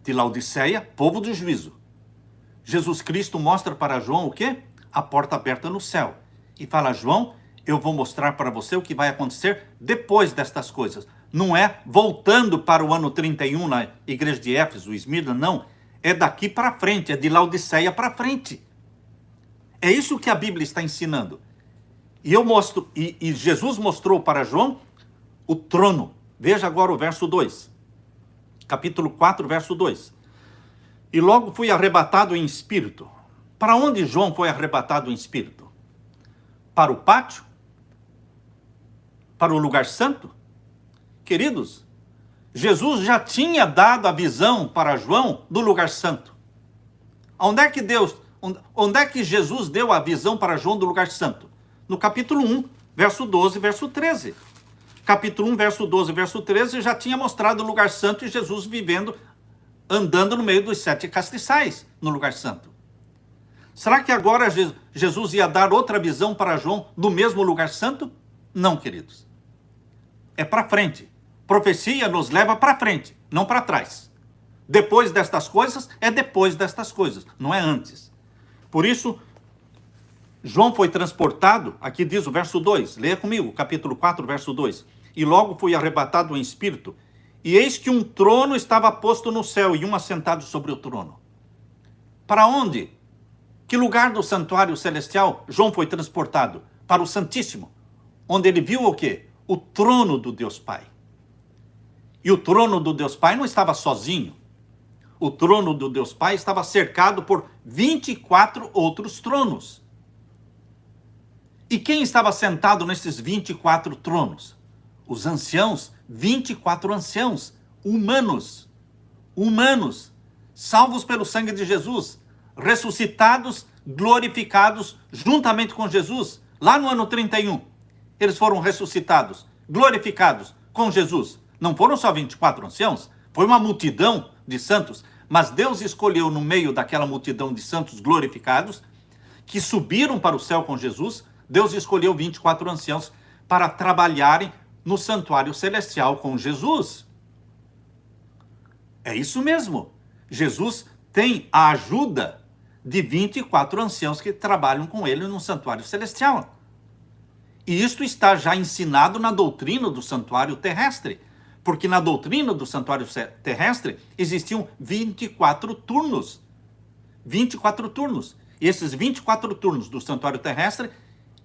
de Laodiceia, povo do juízo, Jesus Cristo mostra para João o quê? A porta aberta no céu. E fala, João, eu vou mostrar para você o que vai acontecer depois destas coisas. Não é voltando para o ano 31 na igreja de Éfeso, Esmirna, não. É daqui para frente, é de Laodiceia para frente. É isso que a Bíblia está ensinando. E eu mostro, e Jesus mostrou para João o trono. Veja agora o verso 2. Capítulo 4, verso 2. E logo fui arrebatado em espírito. Para onde João foi arrebatado em espírito? Para o pátio? Para o lugar santo? Queridos, Jesus já tinha dado a visão para João do lugar santo. Onde é que Jesus deu a visão para João do lugar santo? No capítulo 1, verso 12, verso 13. Capítulo 1, verso 12, verso 13, já tinha mostrado o lugar santo e Jesus vivendo, andando no meio dos 7 castiçais no lugar santo. Será que agora Jesus ia dar outra visão para João do mesmo lugar santo? Não, queridos. É para frente. Profecia nos leva para frente, não para trás. Depois destas coisas, é depois destas coisas, não é antes. Por isso, João foi transportado, aqui diz o verso 2, leia comigo, capítulo 4, verso 2. E logo fui arrebatado em espírito, e eis que um trono estava posto no céu, e um assentado sobre o trono. Para onde? Que lugar do santuário celestial João foi transportado? Para o Santíssimo, onde ele viu o quê? O trono do Deus Pai. E o trono do Deus Pai não estava sozinho. O trono do Deus Pai estava cercado por 24 outros tronos. E quem estava sentado nesses 24 tronos? Os anciãos, 24 anciãos, humanos, salvos pelo sangue de Jesus, ressuscitados, glorificados juntamente com Jesus, lá no ano 31. Eles foram ressuscitados, glorificados com Jesus. Não foram só 24 anciãos, foi uma multidão de santos, mas Deus escolheu no meio daquela multidão de santos glorificados, que subiram para o céu com Jesus, Deus escolheu 24 anciãos para trabalharem no santuário celestial com Jesus. É isso mesmo. Jesus tem a ajuda de 24 anciãos que trabalham com ele no santuário celestial. E isto está já ensinado na doutrina do santuário terrestre, porque na doutrina do santuário terrestre existiam 24 turnos. 24 turnos. E esses 24 turnos do santuário terrestre,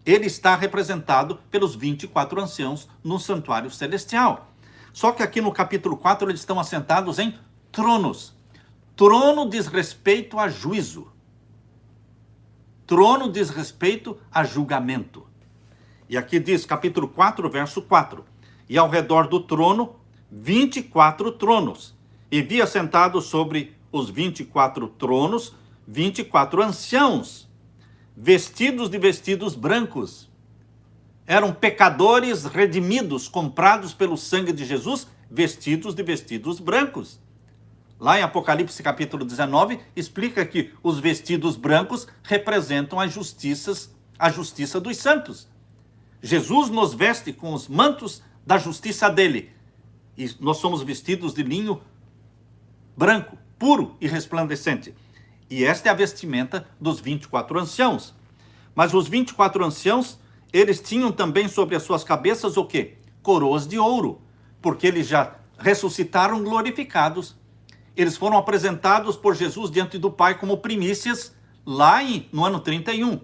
ele está representado pelos 24 anciãos no santuário celestial. Só que aqui no capítulo 4 eles estão assentados em tronos. Trono diz respeito a juízo. Trono diz respeito a julgamento. E aqui diz, capítulo 4, verso 4. E ao redor do trono, 24 tronos. E vi assentados sobre os 24 tronos, 24 anciãos, vestidos de vestidos brancos. Eram pecadores redimidos, comprados pelo sangue de Jesus, vestidos de vestidos brancos. Lá em Apocalipse capítulo 19, explica que os vestidos brancos representam a justiça dos santos. Jesus nos veste com os mantos da justiça dele. E nós somos vestidos de linho branco, puro e resplandecente. E esta é a vestimenta dos 24 anciãos. Mas os 24 anciãos, eles tinham também sobre as suas cabeças o quê? Coroas de ouro, porque eles já ressuscitaram glorificados. Eles foram apresentados por Jesus diante do Pai como primícias lá no ano 31.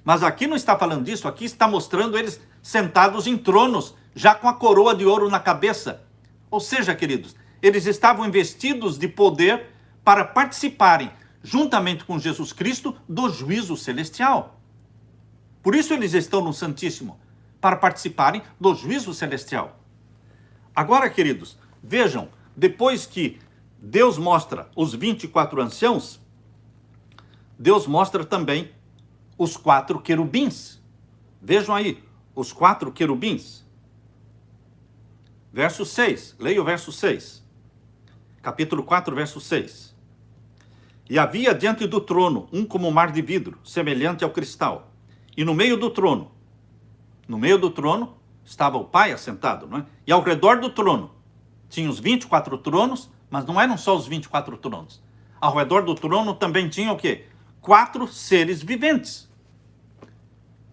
Mas aqui não está falando disso, aqui está mostrando eles sentados em tronos, já com a coroa de ouro na cabeça. Ou seja, queridos, eles estavam investidos de poder para participarem, juntamente com Jesus Cristo, do juízo celestial. Por isso eles estão no Santíssimo, para participarem do juízo celestial. Agora, queridos, vejam, depois que Deus mostra os 24 anciãos, Deus mostra também os 4 querubins. Vejam aí, os 4 querubins. Verso 6, leia o verso 6. Capítulo 4, verso 6. E havia diante do trono um como mar de vidro, semelhante ao cristal. E no meio do trono estava o Pai assentado, não é? E ao redor do trono tinha os 24 tronos, mas não eram só os 24 tronos. Ao redor do trono também tinha o quê? 4 seres viventes.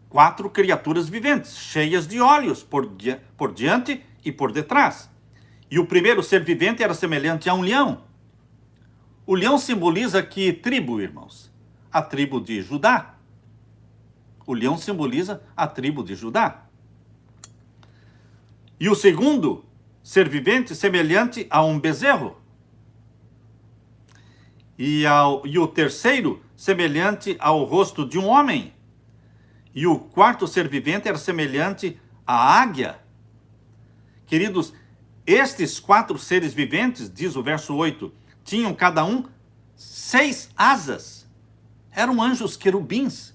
4 criaturas viventes, cheias de olhos por diante e por detrás. E o primeiro ser vivente era semelhante a um leão. O leão simboliza que tribo, irmãos? A tribo de Judá. O leão simboliza a tribo de Judá. E o segundo ser vivente semelhante a um bezerro. E o terceiro semelhante ao rosto de um homem. E o quarto ser vivente era semelhante à águia. Queridos, estes 4 seres viventes, diz o verso 8, tinham cada um 6 asas. Eram anjos querubins.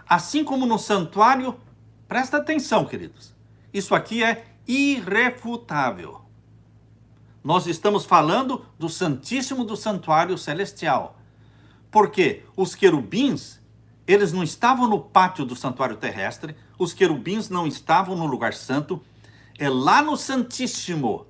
Assim como no santuário, presta atenção, queridos. Isso aqui é irrefutável. Nós estamos falando do Santíssimo do Santuário Celestial. Porque os querubins, eles não estavam no pátio do santuário terrestre, os querubins não estavam no lugar santo, é lá no Santíssimo,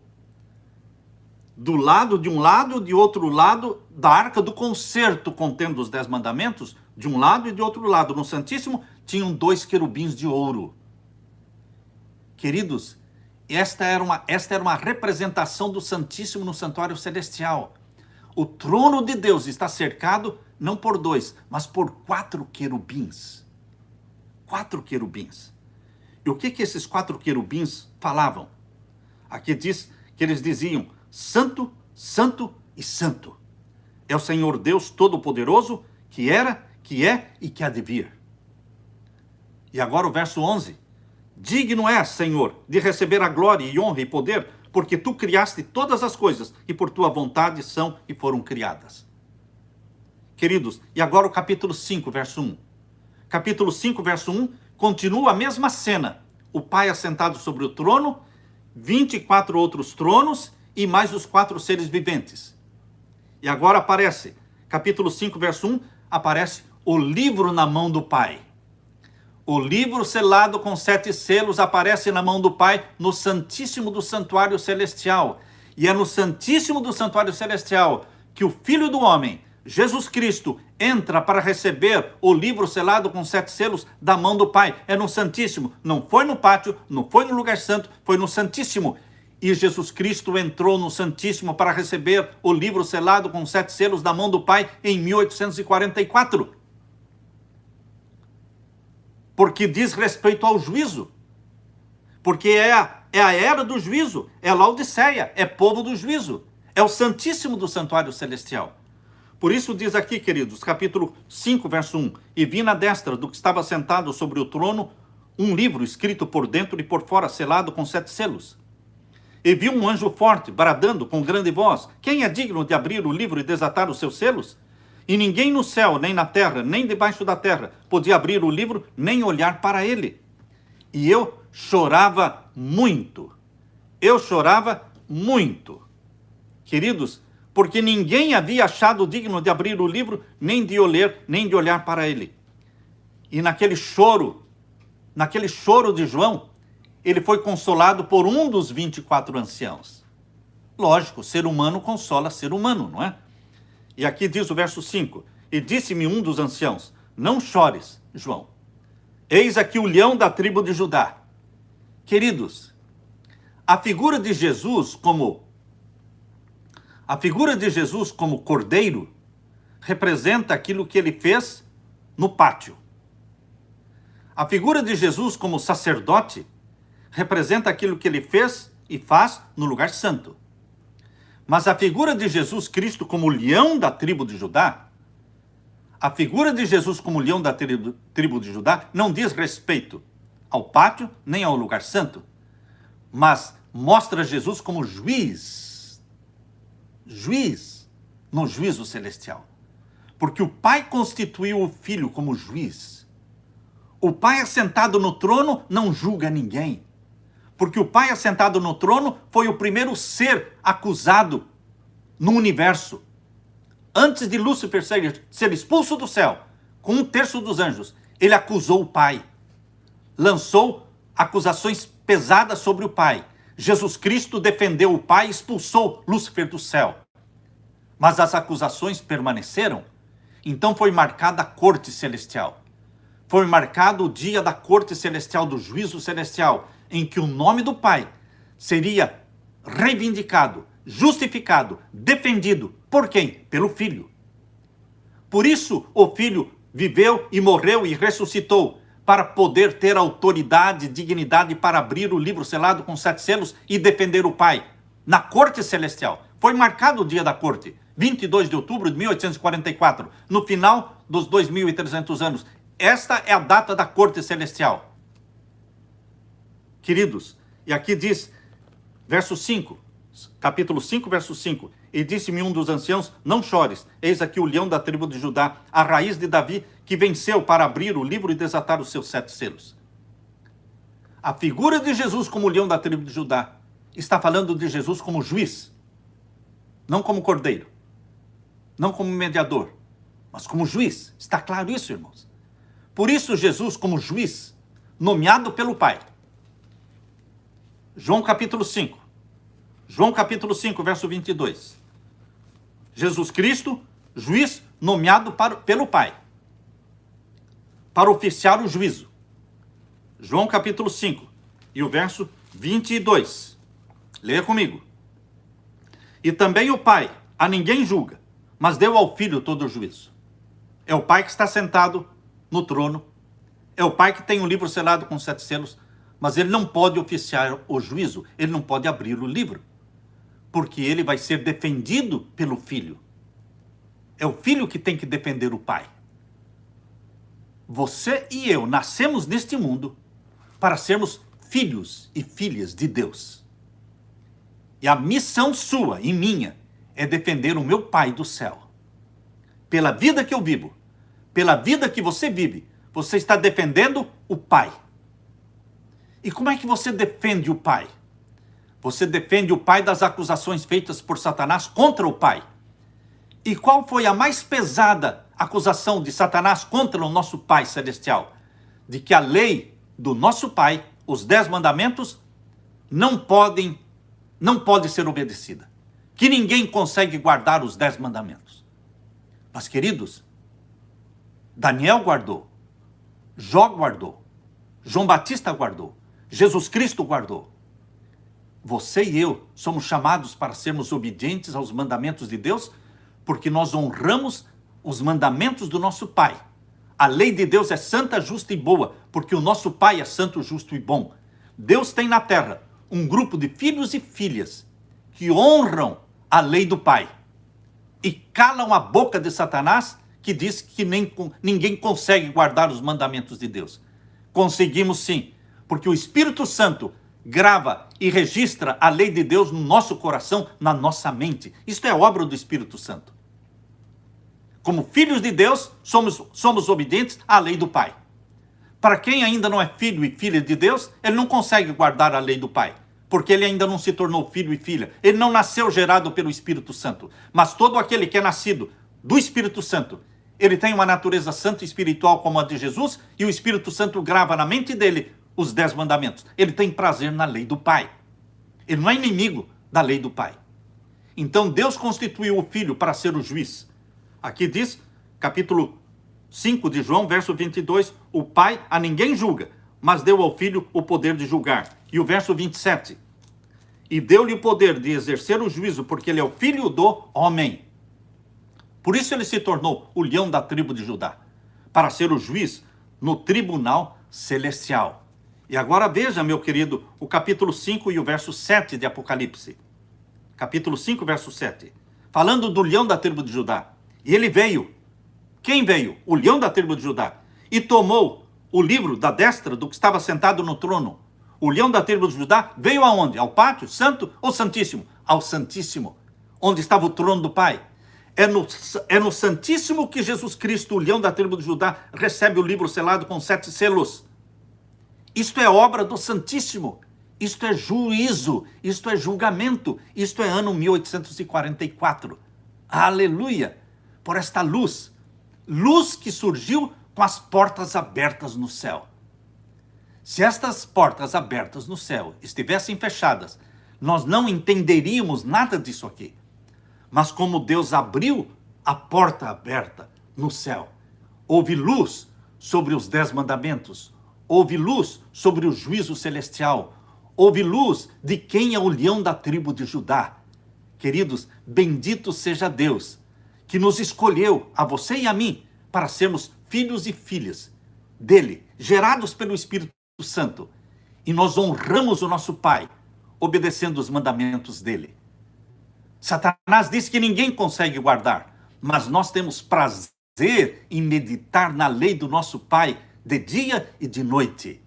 de um lado e de outro lado da arca do concerto, contendo os 10 mandamentos, de um lado e de outro lado, no Santíssimo, tinham 2 querubins de ouro. Queridos, esta era uma representação do Santíssimo no santuário celestial. O trono de Deus está cercado não por 2, mas por 4 querubins. 4 querubins. E o que esses 4 querubins falavam? Aqui diz que eles diziam: Santo, Santo e Santo é o Senhor Deus Todo-Poderoso, que era, que é e que há de vir. E agora o verso 11. Digno és, Senhor, de receber a glória e honra e poder, porque tu criaste todas as coisas e por tua vontade são e foram criadas. Queridos, e agora o capítulo 5, verso 1. Capítulo 5, verso 1, continua a mesma cena. O Pai assentado sobre o trono, 24 outros tronos e mais os 4 seres viventes. E agora aparece, capítulo 5, verso 1, aparece o livro na mão do Pai. O livro selado com 7 selos aparece na mão do Pai no Santíssimo do Santuário Celestial. E é no Santíssimo do Santuário Celestial que o Filho do Homem, Jesus Cristo, entra para receber o livro selado com 7 selos da mão do Pai. É no Santíssimo. Não foi no pátio, não foi no lugar santo, foi no Santíssimo. E Jesus Cristo entrou no Santíssimo para receber o livro selado com 7 selos da mão do Pai em 1844. Porque diz respeito ao juízo. Porque é a era do juízo, é Laodiceia, é povo do juízo. É o Santíssimo do Santuário Celestial. Por isso diz aqui, queridos, capítulo 5, verso 1. E vi na destra do que estava sentado sobre o trono um livro escrito por dentro e por fora, selado com 7 selos. E vi um anjo forte, bradando com grande voz: quem é digno de abrir o livro e desatar os seus selos? E ninguém no céu, nem na terra, nem debaixo da terra, podia abrir o livro, nem olhar para ele. E eu chorava muito. Eu chorava muito. Queridos, porque ninguém havia achado digno de abrir o livro, nem de olhar para ele. E naquele choro de João, ele foi consolado por um dos 24 anciãos. Lógico, ser humano consola ser humano, não é? E aqui diz o verso 5. E disse-me um dos anciãos: não chores, João. Eis aqui o leão da tribo de Judá. Queridos, a figura de Jesus como cordeiro representa aquilo que ele fez no pátio. A figura de Jesus como sacerdote representa aquilo que ele fez e faz no lugar santo. Mas a figura de Jesus Cristo como leão da tribo de Judá, a figura de Jesus como leão da tribo de Judá não diz respeito ao pátio nem ao lugar santo, mas mostra Jesus como juiz no juízo celestial. Porque o Pai constituiu o Filho como juiz. O Pai assentado no trono não julga ninguém. Porque o Pai assentado no trono foi o primeiro ser acusado no universo. Antes de Lúcifer ser expulso do céu, com 1/3 dos anjos, ele acusou o Pai. Lançou acusações pesadas sobre o Pai. Jesus Cristo defendeu o Pai e expulsou Lúcifer do céu. Mas as acusações permaneceram. Então foi marcada a corte celestial. Foi marcado o dia da corte celestial, do juízo celestial, em que o nome do Pai seria reivindicado, justificado, defendido. Por quem? Pelo Filho. Por isso o Filho viveu e morreu e ressuscitou, para poder ter autoridade e dignidade para abrir o livro selado com 7 selos e defender o Pai na corte celestial. Foi marcado o dia da corte, 22 de outubro de 1844, no final dos 2.300 anos. Esta é a data da corte celestial. Queridos, e aqui diz, verso 5, capítulo 5, verso 5, e disse-me um dos anciãos: não chores, eis aqui o leão da tribo de Judá, a raiz de Davi, que venceu para abrir o livro e desatar os seus 7 selos. A figura de Jesus como leão da tribo de Judá está falando de Jesus como juiz, não como cordeiro, não como mediador, mas como juiz. Está claro isso, irmãos? Por isso Jesus como juiz, nomeado pelo Pai. João capítulo 5. João capítulo 5, verso 22. Jesus Cristo, juiz nomeado pelo Pai, para oficiar o juízo. João capítulo 5 e o verso 22. Leia comigo. E também o Pai a ninguém julga, mas deu ao Filho todo o juízo. É o Pai que está sentado no trono. É o Pai que tem um livro selado com 7 selos, mas ele não pode oficiar o juízo, ele não pode abrir o livro. porque ele vai ser defendido pelo Filho. É o Filho que tem que defender o Pai. Você e eu nascemos neste mundo para sermos filhos e filhas de Deus. E a missão sua e minha é defender o meu Pai do céu. Pela vida que eu vivo, pela vida que você vive, você está defendendo o Pai. E como é que você defende o Pai? Você defende o Pai das acusações feitas por Satanás contra o Pai. E qual foi a mais pesada acusação de Satanás contra o nosso Pai Celestial? De que a lei do nosso Pai, os 10 mandamentos, não pode ser obedecida. Que ninguém consegue guardar os 10 mandamentos. Mas, queridos, Daniel guardou, Jó guardou, João Batista guardou, Jesus Cristo guardou. Você e eu somos chamados para sermos obedientes aos mandamentos de Deus, porque nós honramos os mandamentos do nosso Pai. A lei de Deus é santa, justa e boa, porque o nosso Pai é santo, justo e bom. Deus tem na terra um grupo de filhos e filhas que honram a lei do Pai e calam a boca de Satanás, que diz que ninguém consegue guardar os mandamentos de Deus. Conseguimos sim, porque o Espírito Santo grava e registra a lei de Deus no nosso coração, na nossa mente. Isto é obra do Espírito Santo. Como filhos de Deus, somos obedientes à lei do Pai. Para quem ainda não é filho e filha de Deus, ele não consegue guardar a lei do Pai, porque ele ainda não se tornou filho e filha. Ele não nasceu gerado pelo Espírito Santo. Mas todo aquele que é nascido do Espírito Santo, ele tem uma natureza santa e espiritual como a de Jesus, e o Espírito Santo grava na mente dele os 10 mandamentos. Ele tem prazer na lei do Pai. Ele não é inimigo da lei do Pai. Então Deus constituiu o Filho para ser o juiz. Aqui diz, capítulo 5 de João, verso 22, o Pai a ninguém julga, mas deu ao Filho o poder de julgar. E o verso 27, e deu-lhe o poder de exercer o juízo, porque ele é o Filho do homem. Por isso ele se tornou o leão da tribo de Judá, para ser o juiz no tribunal celestial. E agora veja, meu querido, o capítulo 5 e o verso 7 de Apocalipse. Capítulo 5, verso 7. Falando do leão da tribo de Judá. E ele veio. Quem veio? O leão da tribo de Judá. E tomou o livro da destra do que estava sentado no trono. O leão da tribo de Judá veio aonde? Ao pátio santo ou santíssimo? Ao santíssimo, onde estava o trono do Pai. É no santíssimo que Jesus Cristo, o leão da tribo de Judá, recebe o livro selado com 7 selos. Isto é obra do Santíssimo. Isto é juízo. Isto é julgamento. Isto é ano 1844. Aleluia! Por esta luz. Luz que surgiu com as portas abertas no céu. Se estas portas abertas no céu estivessem fechadas, nós não entenderíamos nada disso aqui. Mas como Deus abriu a porta aberta no céu, houve luz sobre os 10 mandamentos, houve luz sobre o juízo celestial, houve luz de quem é o leão da tribo de Judá. Queridos, bendito seja Deus, que nos escolheu, a você e a mim, para sermos filhos e filhas dele, gerados pelo Espírito Santo. E nós honramos o nosso Pai, obedecendo os mandamentos dele. Satanás diz que ninguém consegue guardar, mas nós temos prazer em meditar na lei do nosso Pai de dia e de noite.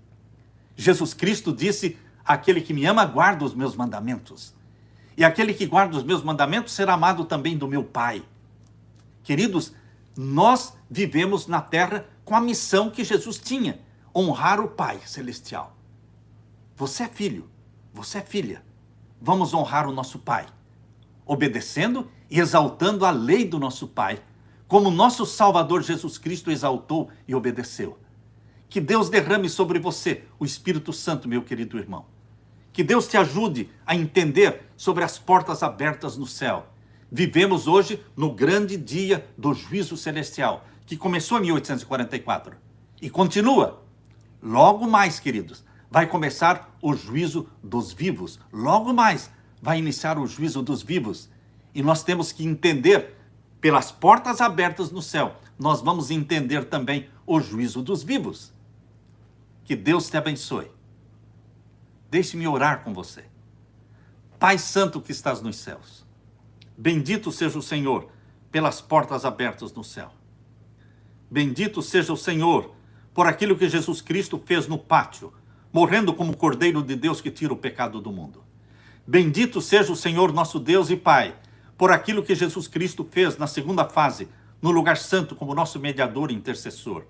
Jesus Cristo disse, aquele que me ama guarda os meus mandamentos. E aquele que guarda os meus mandamentos será amado também do meu Pai. Queridos, nós vivemos na terra com a missão que Jesus tinha, honrar o Pai Celestial. Você é filho, você é filha. Vamos honrar o nosso Pai, obedecendo e exaltando a lei do nosso Pai, como nosso Salvador Jesus Cristo exaltou e obedeceu. Que Deus derrame sobre você o Espírito Santo, meu querido irmão. Que Deus te ajude a entender sobre as portas abertas no céu. Vivemos hoje no grande dia do juízo celestial, que começou em 1844 e continua. Logo mais, queridos, vai começar o juízo dos vivos. Logo mais vai iniciar o juízo dos vivos. E nós temos que entender, pelas portas abertas no céu, nós vamos entender também o juízo dos vivos. Que Deus te abençoe. Deixe-me orar com você. Pai Santo que estás nos céus, bendito seja o Senhor pelas portas abertas no céu. Bendito seja o Senhor por aquilo que Jesus Cristo fez no pátio, morrendo como Cordeiro de Deus que tira o pecado do mundo. Bendito seja o Senhor nosso Deus e Pai, por aquilo que Jesus Cristo fez na segunda fase, no lugar santo como nosso mediador e intercessor.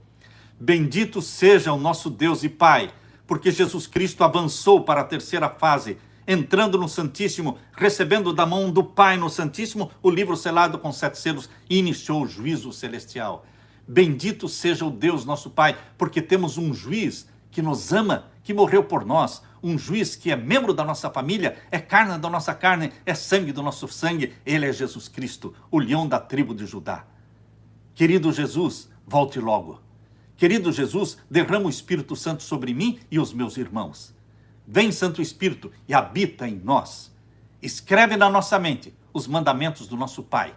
Bendito seja o nosso Deus e Pai, porque Jesus Cristo avançou para a terceira fase, entrando no Santíssimo, recebendo da mão do Pai no Santíssimo o livro selado com 7 selos e iniciou o juízo celestial. Bendito seja o Deus nosso Pai, porque temos um juiz que nos ama, que morreu por nós, um juiz que é membro da nossa família, é carne da nossa carne, é sangue do nosso sangue, ele é Jesus Cristo, o leão da tribo de Judá. Querido Jesus, volte logo. Querido Jesus, derrama o Espírito Santo sobre mim e os meus irmãos. Vem, Santo Espírito, e habita em nós. Escreve na nossa mente os mandamentos do nosso Pai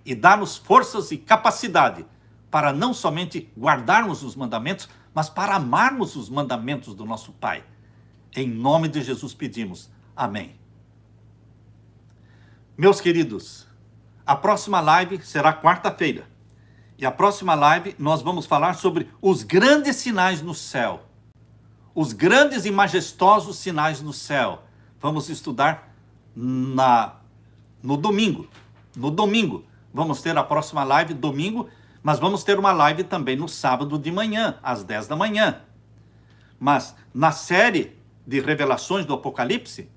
e dá-nos forças e capacidade para não somente guardarmos os mandamentos, mas para amarmos os mandamentos do nosso Pai. Em nome de Jesus pedimos. Amém. Meus queridos, a próxima live será quarta-feira. E a próxima live nós vamos falar sobre os grandes sinais no céu. Os grandes e majestosos sinais no céu. Vamos estudar no domingo. No domingo. Vamos ter a próxima live domingo, mas vamos ter uma live também no sábado de manhã, às 10 da manhã. Mas na série de revelações do Apocalipse,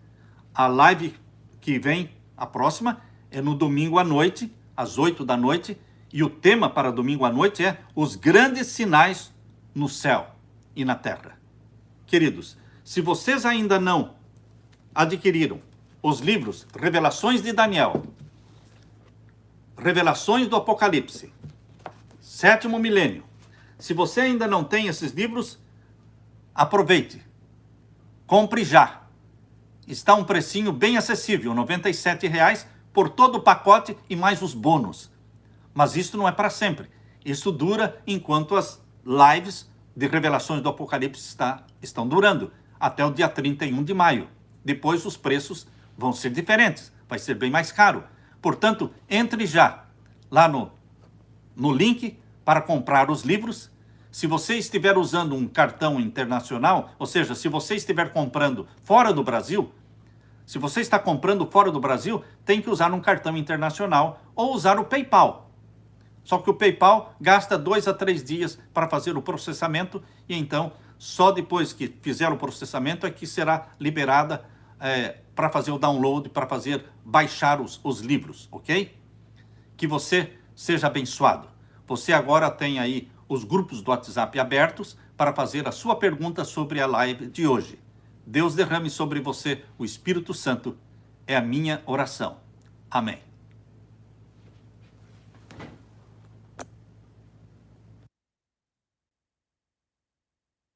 a live que vem, a próxima, é no domingo à noite, às 8 da noite, e o tema para domingo à noite é os grandes sinais no céu e na terra. Queridos, se vocês ainda não adquiriram os livros Revelações de Daniel, Revelações do Apocalipse, Sétimo Milênio, se você ainda não tem esses livros, aproveite, compre já. Está um precinho bem acessível, R$ 97,00 por todo o pacote e mais os bônus. Mas isso não é para sempre. Isso dura enquanto as lives de revelações do Apocalipse estão durando, até o dia 31 de maio. Depois os preços vão ser diferentes, vai ser bem mais caro. Portanto, entre já lá no link para comprar os livros. Se você estiver usando um cartão internacional, ou seja, se você estiver comprando fora do Brasil, se você está comprando fora do Brasil, tem que usar um cartão internacional ou usar o PayPal. Só que o PayPal gasta 2 a 3 dias para fazer o processamento e então só depois que fizer o processamento é que será liberada para fazer o download, para baixar os livros, ok? Que você seja abençoado. Você agora tem aí os grupos do WhatsApp abertos para fazer a sua pergunta sobre a live de hoje. Deus derrame sobre você o Espírito Santo, é a minha oração. Amém.